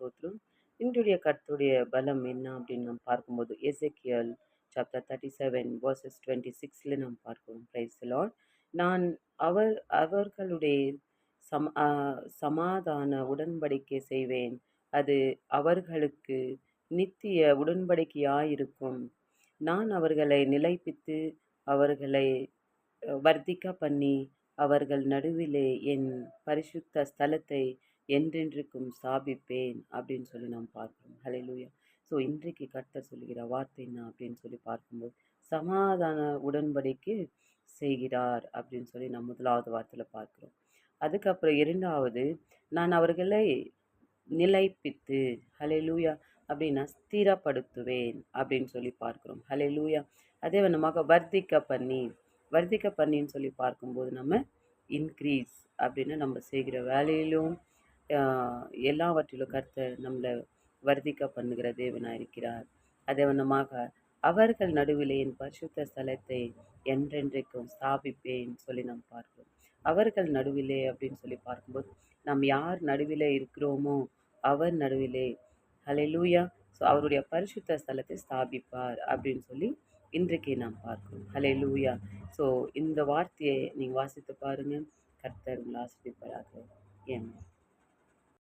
ஸ்தோத்திரம். இன்றைய கர்த்தருடைய பலம் என்ன அப்படின்னு நாம் பார்க்கும்போது, எசேக்கியேல் சாப்டர் 37 வெர்சஸ் 26ல நாம் பார்க்கிறோம். Praise the Lord. நான் அவர்களுடைய சமாதான உடன்படிக்கை செய்வேன். அது அவர்களுக்கு நித்திய உடன்படிக்கையாயிருக்கும். நான் அவர்களை நிலைப்பித்து அவர்களை வர்த்திக்க பண்ணி அவர்கள் நடுவிலே என் பரிசுத்த ஸ்தலத்தை என்றென்றைக்கும் ஸ்தாபிப்பேன் அப்படின்னு சொல்லி நாம் பார்க்கிறோம். ஹல்லேலூயா. ஸோ இன்றைக்கு கர்த்தர் சொல்லுகிற வார்த்தை என்ன அப்படின்னு சொல்லி பார்க்கும்போது, சமாதான உடன்படிக்கை செய்கிறார் அப்படின்னு சொல்லி நாம் முதலாவது வார்த்தையில பார்க்கிறோம். அதுக்கப்புறம் இரண்டாவது, நான் அவர்களை நிலைப்பித்து, ஹல்லேலூயா, அப்படின்னா ஸ்திரப்படுத்துவேன் அப்படின்னு சொல்லி பார்க்கிறோம். ஹல்லேலூயா. அதே வண்ணமாக வர்த்திக்க பண்ணின்னு சொல்லி பார்க்கும்போது நம்ம இன்க்ரீஸ் அப்படின்னு நம்ம செய்கிற வேலையிலும் எல்லாவற்றிலும் கர்த்தர் நம்மளை வர்த்திக்க பண்ணுகிற தேவனாக இருக்கிறார். அதே வண்ணமாக அவர்கள் நடுவிலே என் பரிசுத்த ஸ்தலத்தை என்றென்றைக்கும் ஸ்தாபிப்பேன் சொல்லி நாம் பார்க்கிறோம். அவர்கள் நடுவிலே அப்படின்னு சொல்லி பார்க்கும்போது, நாம் யார் நடுவிலே இருக்கிறோமோ அவர் நடுவிலே, ஹல்லேலூயா, ஸோ அவருடைய பரிசுத்த ஸ்தலத்தை ஸ்தாபிப்பார் அப்படின்னு சொல்லி இன்றைக்கு நாம் பார்க்கிறோம். ஹல்லேலூயா. ஸோ இந்த வார்த்தையை நீங்கள் வாசித்து பாருங்க. கர்த்தர் உங்களை ஆசீர்வதிப்பாராக. ஆமென்.